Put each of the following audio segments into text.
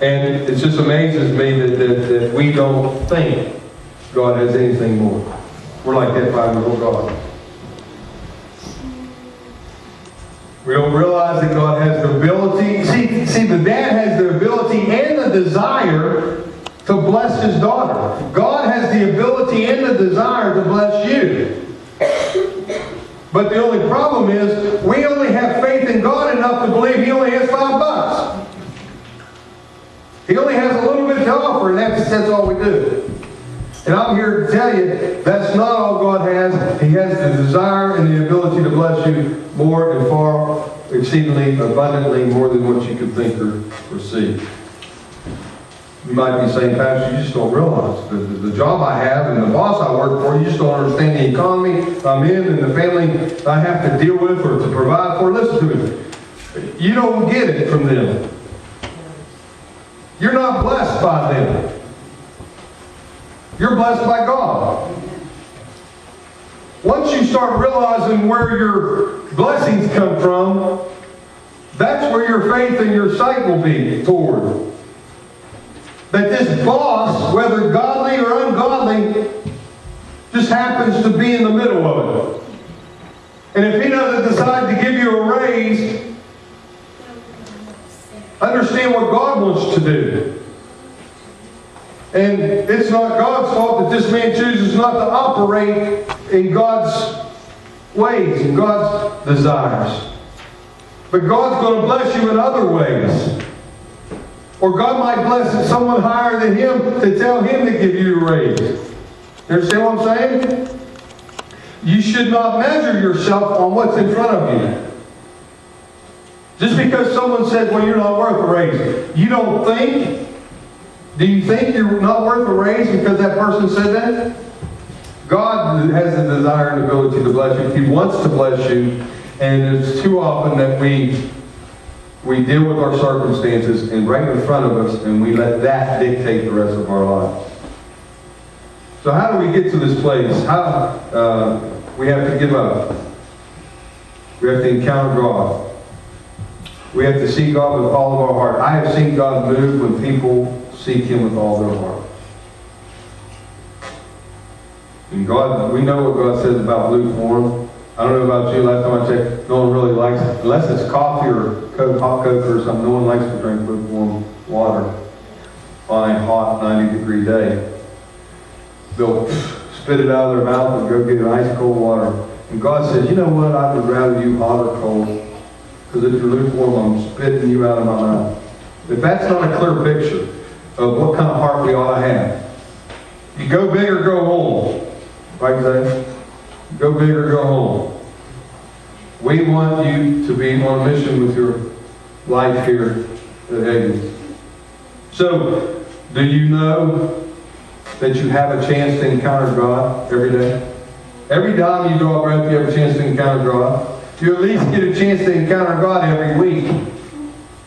And it just amazes me that we don't think God has anything more. We're like that 5-year-old God. We don't realize that God has the ability. See, the dad has the ability and the desire to bless his daughter. God has the ability and the desire to bless you. But the only problem is, we only have faith in God enough to believe He only has $5. He only has a little bit to offer, and that's all we do. And I'm here to tell you, that's not all God has. He has the desire and the ability to bless you more and far, exceedingly, abundantly, more than what you could think or see. You might be saying, Pastor, you just don't realize the job I have and the boss I work for, you just don't understand the economy I'm in and the family I have to deal with or to provide for. Listen to me. You don't get it from them. You're not blessed by them. You're blessed by God. Once you start realizing where your blessings come from, that's where your faith and your sight will be toward. That this boss, whether godly or ungodly, just happens to be in the middle of it. And if he doesn't decide to give you a raise, understand what God wants to do. And it's not God's fault that this man chooses not to operate in God's ways and God's desires. But God's going to bless you in other ways. Or God might bless someone higher than him to tell him to give you a raise. You understand what I'm saying? You should not measure yourself on what's in front of you. Just because someone said, well, you're not worth a raise. You don't think? Do you think you're not worth a raise because that person said that? God has the desire and ability to bless you. He wants to bless you. And it's too often that we deal with our circumstances and right in front of us, and we let that dictate the rest of our lives. So how do we get to this place? We have to give up. We have to encounter God. We have to see God with all of our heart. I have seen God move when people seek Him with all their heart. And God, we know what God says about lukewarm. I don't know about you, last time I checked, no one really likes, unless it's coffee or hot cocoa or something, no one likes to drink lukewarm water on a hot 90-degree day. They'll spit it out of their mouth and go get an ice cold water. And God says, you know what, I would rather you hot or cold, because if you're lukewarm, I'm spitting you out of my mouth. If that's not a clear picture of what kind of heart we ought to have, you go big or go home. Right, Zay? Go big or go home. We want you to be on a mission with your life here at Higgins. So, do you know that you have a chance to encounter God every day? Every time you draw a breath, you have a chance to encounter God. You at least get a chance to encounter God every week.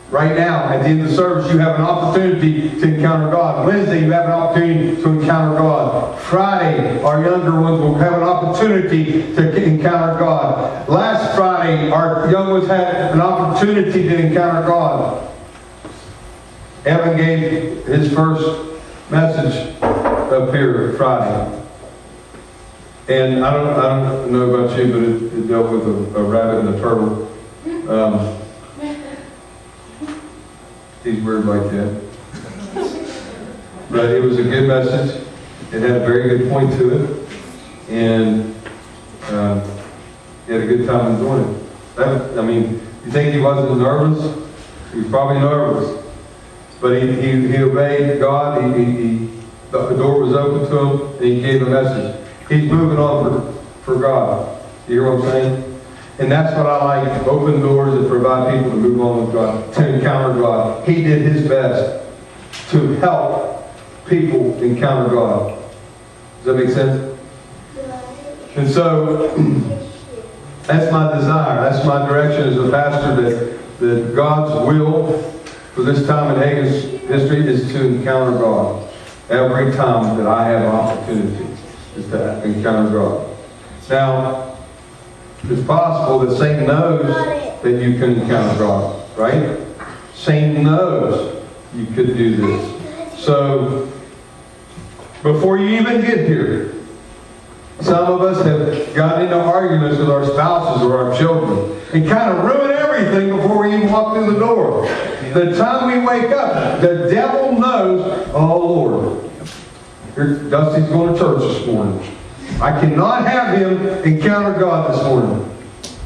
Right now, at the end of the service, you have an opportunity to encounter God. Wednesday, you have an opportunity to encounter God. Friday, our younger ones will have an opportunity to encounter God. Last Friday, our young ones had an opportunity to encounter God. Evan gave his first message up here Friday. And I don't know about you, but it dealt with a rabbit and a turtle. He's weird like that. But it was a good message. It had a very good point to it. And he had a good time enjoying it. You think he wasn't nervous? He was probably nervous. But he obeyed God. The door was open to him, and he gave a message. He's moving on for God. You hear what I'm saying? And that's what I like, open doors that provide people to move on with God, to encounter God. He did his best to help people encounter God. Does that make sense? And so, that's my desire, that's my direction as a pastor, that God's will for this time in Higgins history is to encounter God. Every time that I have an opportunity is to encounter God. Now, it's possible that Satan knows that you can encounter God. right? Satan knows you could do this. So, before you even get here, some of us have gotten into arguments with our spouses or our children and kind of ruin everything before we even walk through the door. The time we wake up, the devil knows, oh Lord, here, Dusty's going to church this morning. I cannot have him encounter God this morning.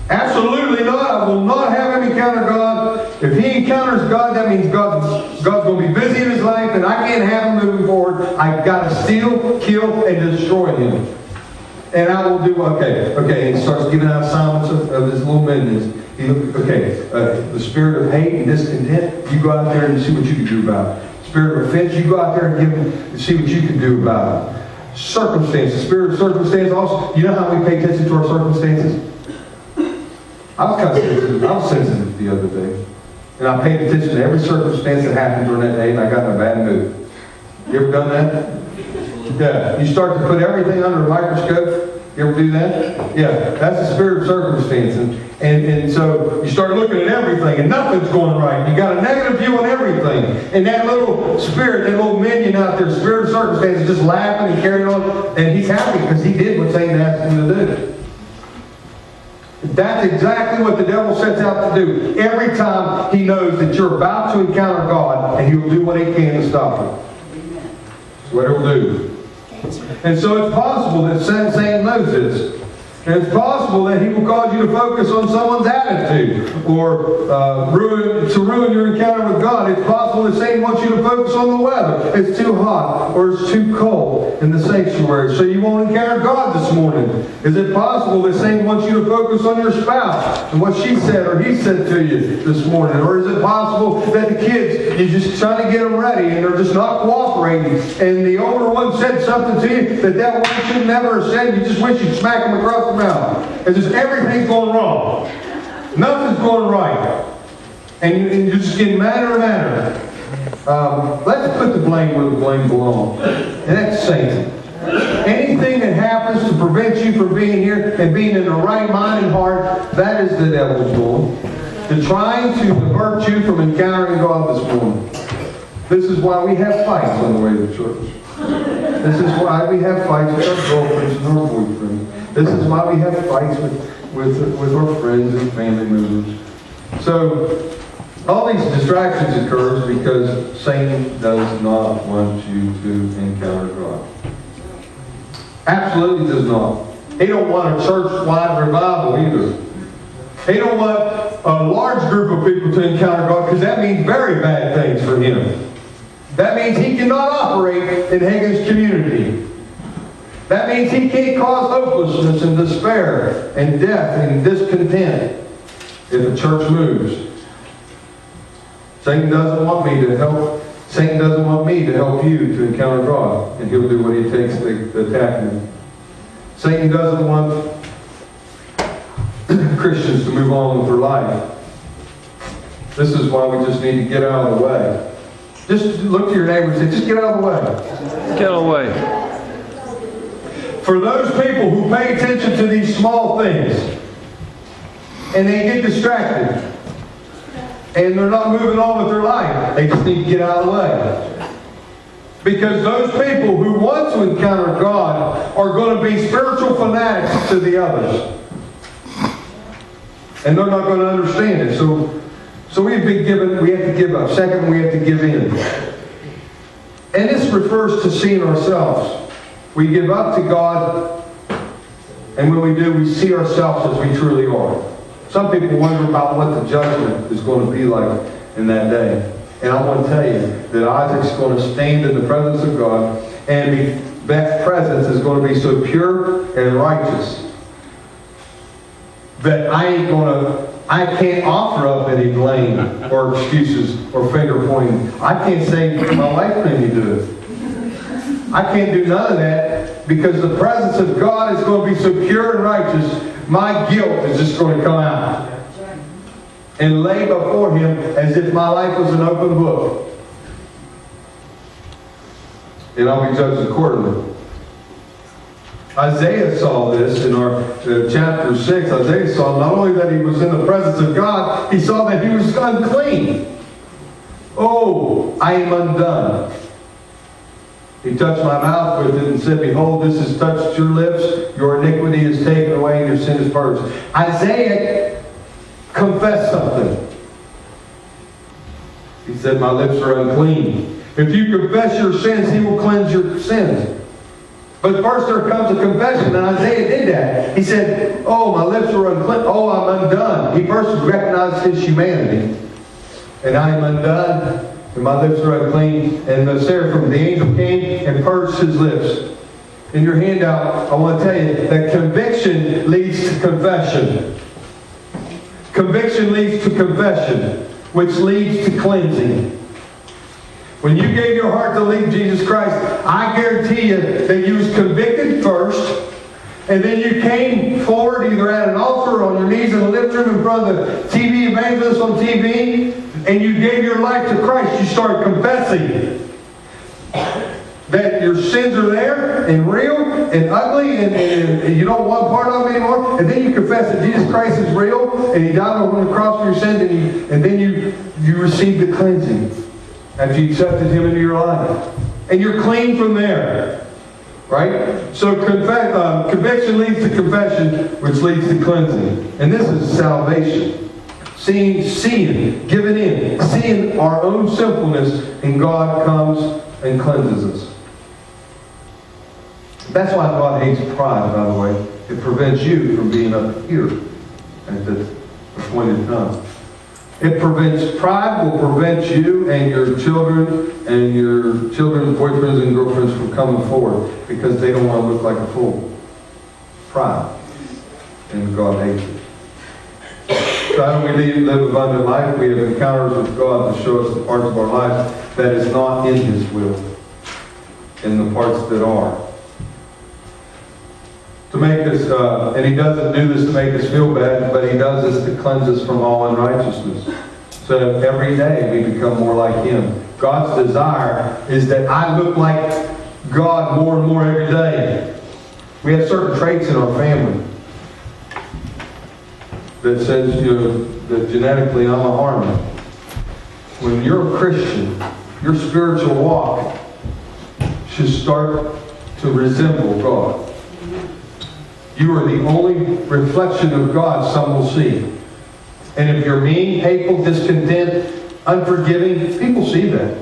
Absolutely not. I will not have him encounter God. If he encounters God, that means God's going to be busy in his life and I can't have him moving forward. I've got to steal, kill, and destroy him. And I will do, okay. And he starts giving out assignments of his little minions. The spirit of hate and discontent, you go out there and see what you can do about it. Spirit of offense, you go out there and see what you can do about it. Circumstances, spirit of circumstance also, you know how we pay attention to our circumstances? I was kind of sensitive. I was sensitive the other day. And I paid attention to every circumstance that happened during that day and I got in a bad mood. You ever done that? Yeah, you start to put everything under a microscope. You ever do that? Yeah, that's the spirit of circumstance. And so you start looking at everything and nothing's going right. You got a negative view on everything. And that little spirit, that little minion out there, spirit of circumstance, is just laughing and carrying on. And he's happy because he did what Satan asked him to do. That's exactly what the devil sets out to do. Every time he knows that you're about to encounter God, and he will do what he can to stop you. That's what he'll do. And so it's possible that Satan knows this. And it's possible that he will cause you to focus on someone's attitude or ruin your encounter with God. It's possible that Satan wants you to focus on the weather. It's too hot or it's too cold in the sanctuary, so you won't encounter God this morning. Is it possible that Satan wants you to focus on your spouse and what she said or he said to you this morning? Or is it possible that the kids, you're just trying to get them ready and they're just not cooperating, and the older one said something to you that one should never have said, you just wish you'd smack them across the mouth. It's just everything's going wrong. Nothing's going right. And you're just getting madder and madder. Let's put the blame where the blame belongs. And that's Satan. Anything that happens to prevent you from being here and being in the right mind and heart, that is the devil's goal. To trying to divert you from encountering God this morning. This is why we have fights on the way to church. This is why we have fights with our girlfriends and our boyfriends. This is why we have fights with our friends and family members. So, all these distractions occur because Satan does not want you to encounter God. Absolutely does not. He don't want a church-wide revival either. He don't want a large group of people to encounter God because that means very bad things for him. That means he cannot operate in Hagin's community. That means he can't cause hopelessness and despair and death and discontent if the church moves. Satan doesn't want me to help. Satan doesn't want me to help you to encounter God, and he'll do what he takes to attack me. Satan doesn't want Christians to move on with their life. This is why we just need to get out of the way. Just look to your neighbor and say, just get out of the way. Get out of the way. For those people who pay attention to these small things and they get distracted and they're not moving on with their life, they just need to get out of the way. Because those people who want to encounter God are going to be spiritual fanatics to the others. And they're not going to understand it. So we have to give up. Second, we have to give in. And this refers to seeing ourselves. We give up to God, and when we do, we see ourselves as we truly are. Some people wonder about what the judgment is going to be like in that day. And I want to tell you that Isaac's going to stand in the presence of God, and that presence is going to be so pure and righteous that I can't offer up any blame or excuses or finger pointing. I can't say, my wife made me do it. I can't do none of that because the presence of God is going to be so pure and righteous, my guilt is just going to come out and lay before Him as if my life was an open book. And I'll be judged accordingly. Isaiah saw this in our chapter 6. Isaiah saw not only that he was in the presence of God, he saw that he was unclean. Oh, I am undone. He touched my mouth with it and said, behold, this has touched your lips. Your iniquity is taken away and your sin is purged. Isaiah confessed something. He said, my lips are unclean. If you confess your sins, he will cleanse your sins. But first there comes a confession, and Isaiah did that. He said, oh, my lips are unclean. Oh, I'm undone. He first recognized his humanity. And I am undone, and my lips are unclean. And the seraphim, the angel came and purged his lips. In your handout, I want to tell you that conviction leads to confession. Conviction leads to confession, which leads to cleansing. When you gave your heart to lead Jesus Christ, I guarantee you that you was convicted first, and then you came forward either at an altar or on your knees in the living room in front of the TV evangelist on TV, and you gave your life to Christ. You started confessing that your sins are there and real and ugly, and you don't want part of them anymore. And then you confess that Jesus Christ is real and He died on the cross for your sins, and then you receive the cleansing after you accepted Him into your life. And you're clean from there. Right? So conviction leads to confession, which leads to cleansing. And this is salvation. Seeing, giving in, seeing our own sinfulness, and God comes and cleanses us. That's why God hates pride, by the way. It prevents you from being up here at the appointed time. It prevents, pride will prevent you and your children and your children's boyfriends and girlfriends from coming forward because they don't want to look like a fool. Pride. And God hates it. So how do we live abundant life? We have encounters with God to show us the parts of our life that is not in His will, and the parts that are. To make us, and He doesn't do this to make us feel bad, but He does this to cleanse us from all unrighteousness. So that every day we become more like Him. God's desire is that I look like God more and more every day. We have certain traits in our family that says, that genetically I'm a harmony. When you're a Christian, your spiritual walk should start to resemble God. You are the only reflection of God some will see. And if you're mean, hateful, discontent, unforgiving, people see that.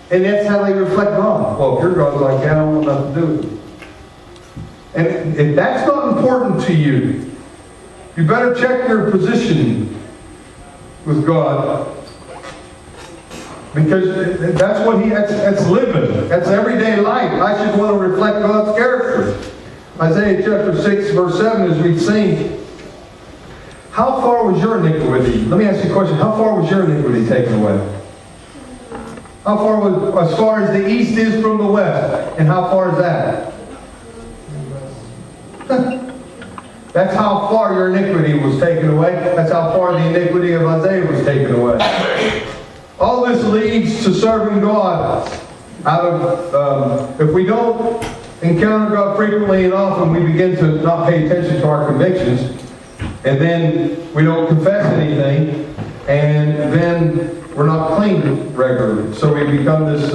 And that's how they reflect God. Well, if your God's like that, I don't want nothing to do with it. And if that's not important to you, you better check your position with God. Because that's what that's living. That's everyday life. I should want to reflect God's character. Isaiah chapter 6, verse 7, as we've seen. How far was your iniquity? Let me ask you a question. How far was your iniquity taken away? How far was, as far as the east is from the west? And how far is that? That's how far your iniquity was taken away. That's how far the iniquity of Isaiah was taken away. All this leads to serving God. If we don't encounter God frequently and often, we begin to not pay attention to our convictions, and then we don't confess anything, and then we're not clean regularly. So we become this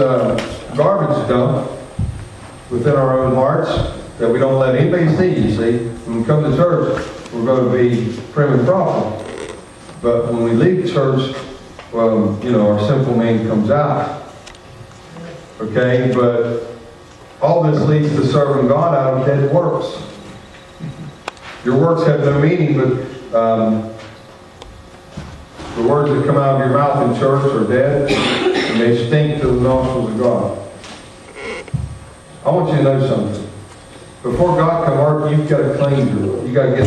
garbage dump within our own hearts that we don't let anybody see. You see, when we come to church, we're going to be prim and proper, but when we leave church, well, our sinful man comes out. Okay, but all this leads to serving God out of dead works. Your works have no meaning, but the words that come out of your mouth in church are dead, and they stink to the nostrils of God. I want you to know something. Before God can work, you've got to cleanse you. You've got to get